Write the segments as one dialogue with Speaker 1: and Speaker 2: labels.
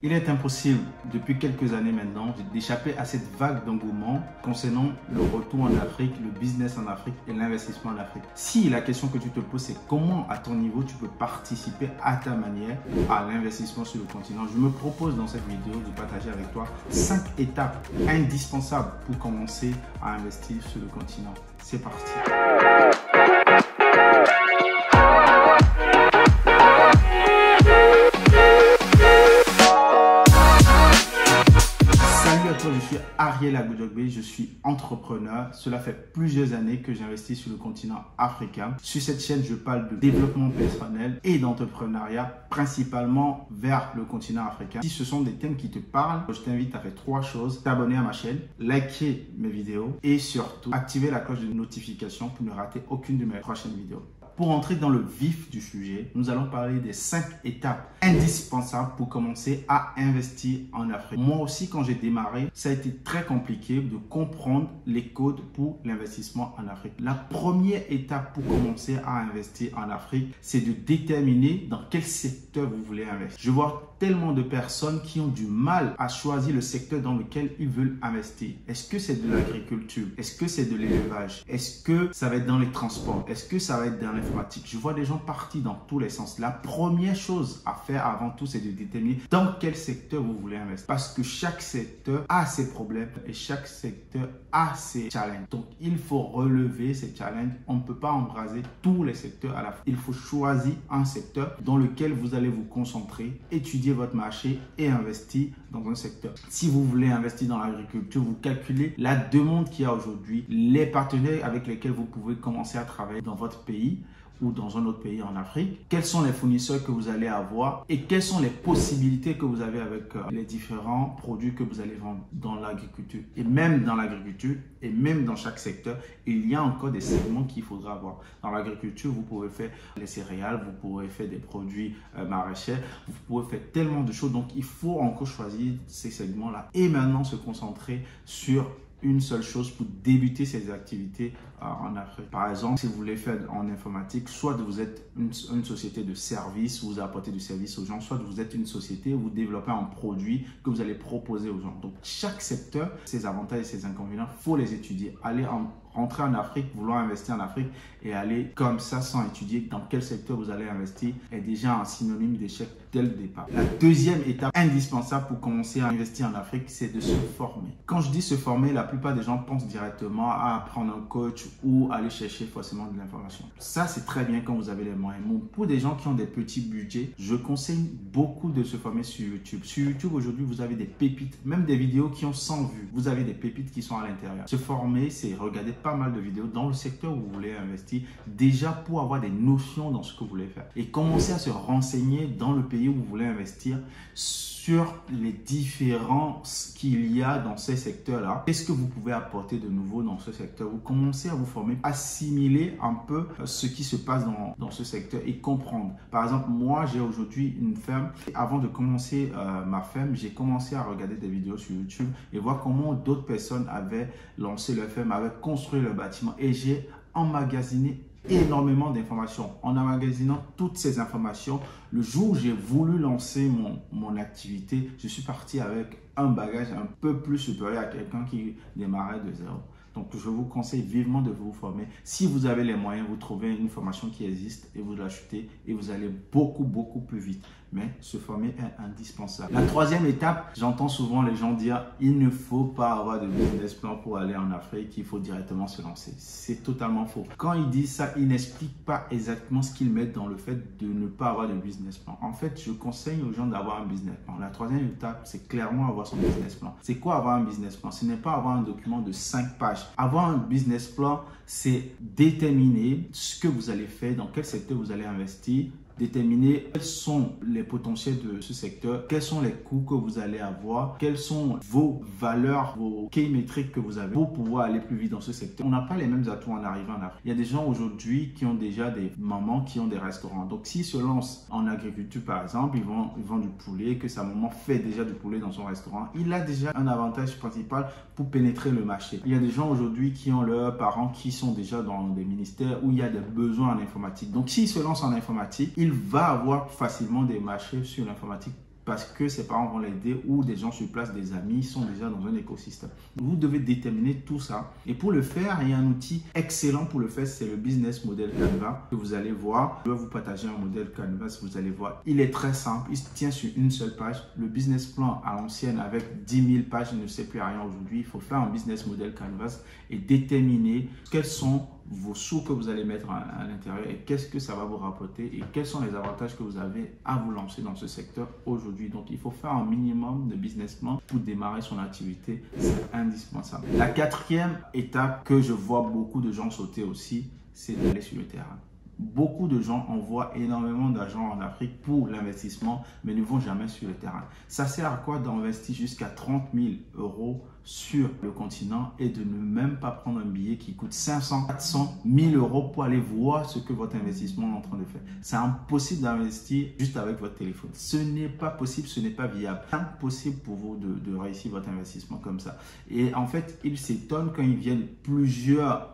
Speaker 1: Il est impossible, depuis quelques années maintenant, d'échapper à cette vague d'engouement concernant le retour en Afrique, le business en Afrique et l'investissement en Afrique. Si la question que tu te poses, c'est comment à ton niveau tu peux participer à ta manière à l'investissement sur le continent, je me propose dans cette vidéo de partager avec toi 5 étapes indispensables pour commencer à investir sur le continent. C'est parti! Je suis Ariel Agoudjogbe, je suis entrepreneur. Cela fait plusieurs années que j'investis sur le continent africain. Sur cette chaîne, je parle de développement personnel et d'entrepreneuriat, principalement vers le continent africain. Si ce sont des thèmes qui te parlent, je t'invite à faire 3 choses. T'abonner à ma chaîne, liker mes vidéos et surtout activer la cloche de notification pour ne rater aucune de mes prochaines vidéos. Pour entrer dans le vif du sujet, nous allons parler des 5 étapes indispensables pour commencer à investir en Afrique. Moi aussi, quand j'ai démarré, ça a été très compliqué de comprendre les codes pour l'investissement en Afrique. La première étape pour commencer à investir en Afrique, c'est de déterminer dans quel secteur vous voulez investir. Je vois tellement de personnes qui ont du mal à choisir le secteur dans lequel ils veulent investir. Est-ce que c'est de l'agriculture? Est-ce que c'est de l'élevage? Est-ce que ça va être dans les transports? Est-ce que ça va être dans l'informatique? Je vois des gens partis dans tous les sens. La première chose à faire avant tout, c'est de déterminer dans quel secteur vous voulez investir. Parce que chaque secteur a ses problèmes et chaque secteur a ses challenges. Donc, il faut relever ces challenges. On ne peut pas embraser tous les secteurs à la fois. Il faut choisir un secteur dans lequel vous allez vous concentrer, étudier votre marché et investir dans un secteur. Si vous voulez investir dans l'agriculture, vous calculez la demande qu'il y a aujourd'hui, les partenaires avec lesquels vous pouvez commencer à travailler dans votre pays ou dans un autre pays en Afrique, quels sont les fournisseurs que vous allez avoir et quelles sont les possibilités que vous avez avec les différents produits que vous allez vendre dans l'agriculture. Et même dans l'agriculture et même dans chaque secteur, il y a encore des segments qu'il faudra avoir. Dans l'agriculture, vous pouvez faire les céréales, vous pouvez faire des produits maraîchers, vous pouvez faire tellement de choses. Donc, il faut encore choisir ces segments-là et maintenant se concentrer sur une seule chose pour débuter ces activités en Afrique. Par exemple, si vous voulez faire en informatique, soit vous êtes une société de service, vous apportez du service aux gens, soit vous êtes une société où vous développez un produit que vous allez proposer aux gens. Donc, chaque secteur, ses avantages et ses inconvénients, il faut les étudier. Rentrer en Afrique, vouloir investir en Afrique et aller comme ça sans étudier dans quel secteur vous allez investir est déjà un synonyme d'échec dès le départ. La deuxième étape indispensable pour commencer à investir en Afrique, c'est de se former. Quand je dis se former, la plupart des gens pensent directement à prendre un coach ou aller chercher forcément de l'information. Ça, c'est très bien quand vous avez les moyens. Mais pour des gens qui ont des petits budgets, je conseille beaucoup de se former sur YouTube. Sur YouTube, aujourd'hui, vous avez des pépites, même des vidéos qui ont 100 vues. Vous avez des pépites qui sont à l'intérieur. Se former, c'est regarder pas mal de vidéos dans le secteur où vous voulez investir, déjà pour avoir des notions dans ce que vous voulez faire. Et commencer à se renseigner dans le pays où vous voulez investir sur les différences qu'il y a dans ces secteurs-là. Qu'est-ce que vous pouvez apporter de nouveau dans ce secteur? Vous commencez à vous former, assimiler un peu ce qui se passe dans ce secteur et comprendre. Par exemple, moi, j'ai aujourd'hui une ferme. Avant de commencer ma ferme, j'ai commencé à regarder des vidéos sur YouTube et voir comment d'autres personnes avaient lancé leur ferme, avaient construit leur bâtiment et j'ai emmagasiné énormément d'informations. En emmagasinant toutes ces informations, le jour où j'ai voulu lancer mon activité, je suis parti avec un bagage un peu plus supérieur à quelqu'un qui démarrait de zéro. Donc, je vous conseille vivement de vous former. Si vous avez les moyens, vous trouvez une formation qui existe et vous l'achetez et vous allez beaucoup plus vite. Mais se former est indispensable. La troisième étape, j'entends souvent les gens dire il ne faut pas avoir de business plan pour aller en Afrique, il faut directement se lancer. C'est totalement faux. Quand ils disent ça, ils n'expliquent pas exactement ce qu'ils mettent dans le fait de ne pas avoir de business plan. En fait, je conseille aux gens d'avoir un business plan. La troisième étape, c'est clairement avoir son business plan. C'est quoi avoir un business plan? Ce n'est pas avoir un document de 5 pages. Avoir un business plan, c'est déterminer ce que vous allez faire, dans quel secteur vous allez investir, déterminer quels sont les potentiels de ce secteur, quels sont les coûts que vous allez avoir, quelles sont vos valeurs, vos key métriques que vous avez pour pouvoir aller plus vite dans ce secteur. On n'a pas les mêmes atouts en arrivant en Afrique. Il y a des gens aujourd'hui qui ont déjà des mamans qui ont des restaurants. Donc, s'ils se lancent en agriculture, par exemple, ils vendent du poulet, que sa maman fait déjà du poulet dans son restaurant. Il a déjà un avantage principal pour pénétrer le marché. Il y a des gens aujourd'hui qui ont leurs parents qui sont déjà dans des ministères où il y a des besoins en informatique. Donc, s'ils se lancent en informatique, il va avoir facilement des marchés sur l'informatique parce que ses parents vont l'aider ou des gens sur place, des amis, sont déjà dans un écosystème. Vous devez déterminer tout ça. Et pour le faire, il y a un outil excellent pour le faire, c'est le Business Model Canva que vous allez voir. Je vais vous partager un modèle Canva, vous allez voir. Il est très simple, il se tient sur une seule page. Le business plan à l'ancienne avec 10 000 pages, il ne sait plus rien aujourd'hui. Il faut faire un Business Model Canvas et déterminer quels sont vos sous que vous allez mettre à l'intérieur et qu'est-ce que ça va vous rapporter et quels sont les avantages que vous avez à vous lancer dans ce secteur aujourd'hui. Donc, il faut faire un minimum de business plan pour démarrer son activité. C'est indispensable. La quatrième étape que je vois beaucoup de gens sauter aussi, c'est d'aller sur le terrain. Beaucoup de gens envoient énormément d'argent en Afrique pour l'investissement, mais ne vont jamais sur le terrain. Ça sert à quoi d'investir jusqu'à 30 000 € sur le continent et de ne même pas prendre un billet qui coûte 500, 400, 1000 € pour aller voir ce que votre investissement est en train de faire? C'est impossible d'investir juste avec votre téléphone. Ce n'est pas possible, ce n'est pas viable. C'est impossible pour vous de réussir votre investissement comme ça. Et en fait, ils s'étonnent quand ils viennent plusieurs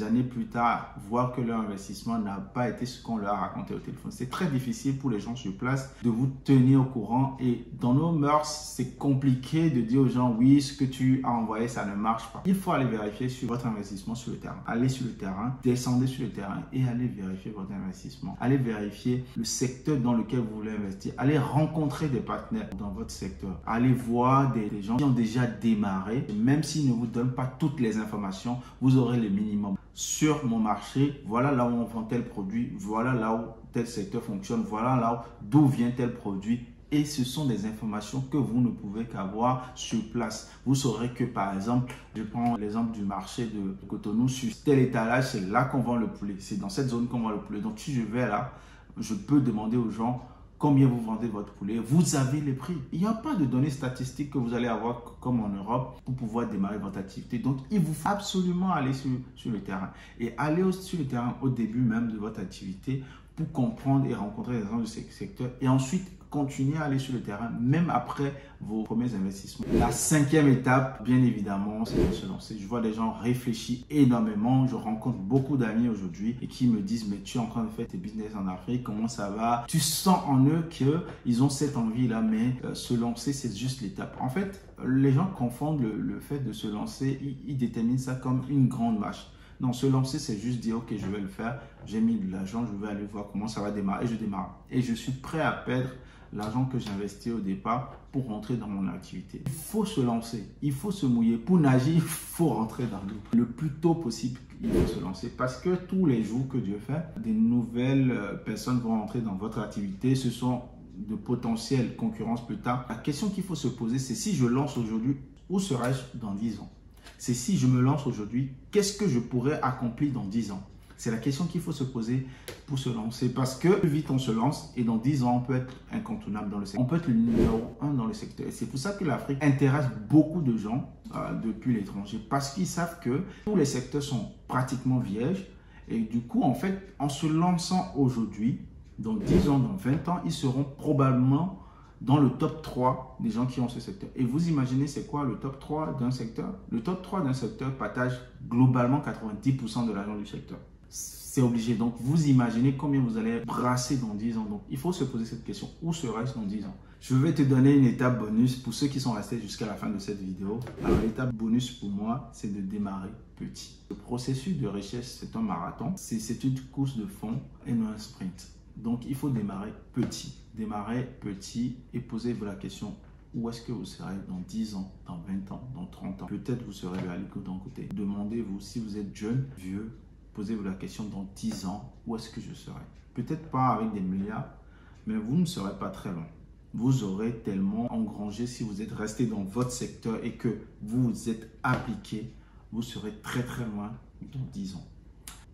Speaker 1: années plus tard, voir que leur investissement n'a pas été ce qu'on leur a raconté au téléphone. C'est très difficile pour les gens sur place de vous tenir au courant et dans nos mœurs, c'est compliqué de dire aux gens oui, ce que tu as envoyé, ça ne marche pas. Il faut aller vérifier sur votre investissement sur le terrain. Allez sur le terrain, descendez sur le terrain et allez vérifier votre investissement. Allez vérifier le secteur dans lequel vous voulez investir. Allez rencontrer des partenaires dans votre secteur. Allez voir des gens qui ont déjà démarré. Et même s'ils ne vous donnent pas toutes les informations, vous aurez le minimum. Sur mon marché, voilà là où on vend tel produit, voilà là où tel secteur fonctionne, voilà là d'où vient tel produit. Et ce sont des informations que vous ne pouvez qu'avoir sur place. Vous saurez que par exemple, je prends l'exemple du marché de Cotonou, sur tel étalage, c'est là qu'on vend le poulet. C'est dans cette zone qu'on vend le poulet. Donc si je vais là, je peux demander aux gens combien vous vendez votre poulet, vous avez les prix. Il n'y a pas de données statistiques que vous allez avoir comme en Europe pour pouvoir démarrer votre activité. Donc, il vous faut absolument aller sur le terrain. Et aller sur le terrain au début même de votre activité pour comprendre et rencontrer les gens de ce secteur. Et ensuite, continuer à aller sur le terrain, même après vos premiers investissements. La cinquième étape, bien évidemment, c'est de se lancer. Je vois des gens réfléchir énormément. Je rencontre beaucoup d'amis aujourd'hui et qui me disent, mais tu es en train de faire tes business en Afrique, comment ça va? Tu sens en eux qu'ils ont cette envie-là, mais se lancer, c'est juste l'étape. En fait, les gens confondent le fait de se lancer, ils déterminent ça comme une grande marche. Non, se lancer, c'est juste dire, ok, je vais le faire, j'ai mis de l'argent, je vais aller voir comment ça va démarrer, et je démarre. Et je suis prêt à perdre l'argent que j'ai investi au départ pour rentrer dans mon activité. Il faut se lancer, il faut se mouiller. Pour nager, il faut rentrer dans l'eau. Le plus tôt possible, il faut se lancer parce que tous les jours que Dieu fait, des nouvelles personnes vont entrer dans votre activité. Ce sont de potentielles concurrences plus tard. La question qu'il faut se poser, c'est si je lance aujourd'hui, où serai-je dans 10 ans? C'est si je me lance aujourd'hui, qu'est-ce que je pourrais accomplir dans 10 ans? C'est la question qu'il faut se poser pour se lancer parce que plus vite on se lance et dans 10 ans, on peut être incontournable dans le secteur. On peut être le numéro 1 dans le secteur. Et c'est pour ça que l'Afrique intéresse beaucoup de gens depuis l'étranger parce qu'ils savent que tous les secteurs sont pratiquement vierges. Et du coup, en fait, en se lançant aujourd'hui, dans 10 ans, dans 20 ans, ils seront probablement dans le top 3 des gens qui ont ce secteur. Et vous imaginez c'est quoi le top 3 d'un secteur? Le top 3 d'un secteur partage globalement 90% de l'argent du secteur. C'est obligé. Donc, vous imaginez combien vous allez brasser dans 10 ans. Donc, il faut se poser cette question. Où serais-je dans 10 ans? Je vais te donner une étape bonus pour ceux qui sont restés jusqu'à la fin de cette vidéo. Alors, l'étape bonus pour moi, c'est de démarrer petit. Le processus de recherche, c'est un marathon. C'est une course de fond et non un sprint. Donc, il faut démarrer petit. Démarrer petit et posez-vous la question. Où est-ce que vous serez dans 10 ans, dans 20 ans, dans 30 ans? Peut-être vous serez le haricot d'un côté. Demandez-vous si vous êtes jeune, vieux. Posez-vous la question dans 10 ans, où est-ce que je serai? Peut-être pas avec des milliards, mais vous ne serez pas très loin. Vous aurez tellement engrangé si vous êtes resté dans votre secteur et que vous vous êtes appliqué, vous serez très très loin dans 10 ans.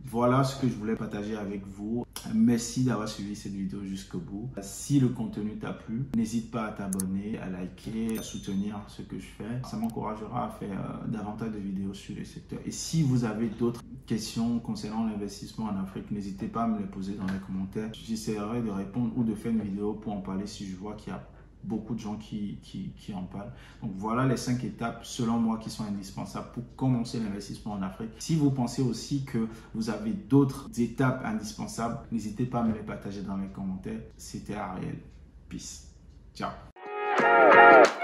Speaker 1: Voilà ce que je voulais partager avec vous. Merci d'avoir suivi cette vidéo jusqu'au bout. Si le contenu t'a plu, n'hésite pas à t'abonner, à liker, à soutenir ce que je fais. Ça m'encouragera à faire davantage de vidéos sur les secteurs. Et si vous avez d'autres questions concernant l'investissement en Afrique, n'hésitez pas à me les poser dans les commentaires. J'essaierai de répondre ou de faire une vidéo pour en parler si je vois qu'il y a beaucoup de gens qui en parlent. Donc voilà les 5 étapes selon moi qui sont indispensables pour commencer l'investissement en Afrique. Si vous pensez aussi que vous avez d'autres étapes indispensables, n'hésitez pas à me les partager dans les commentaires. C'était Ariel. Peace. Ciao. Ciao.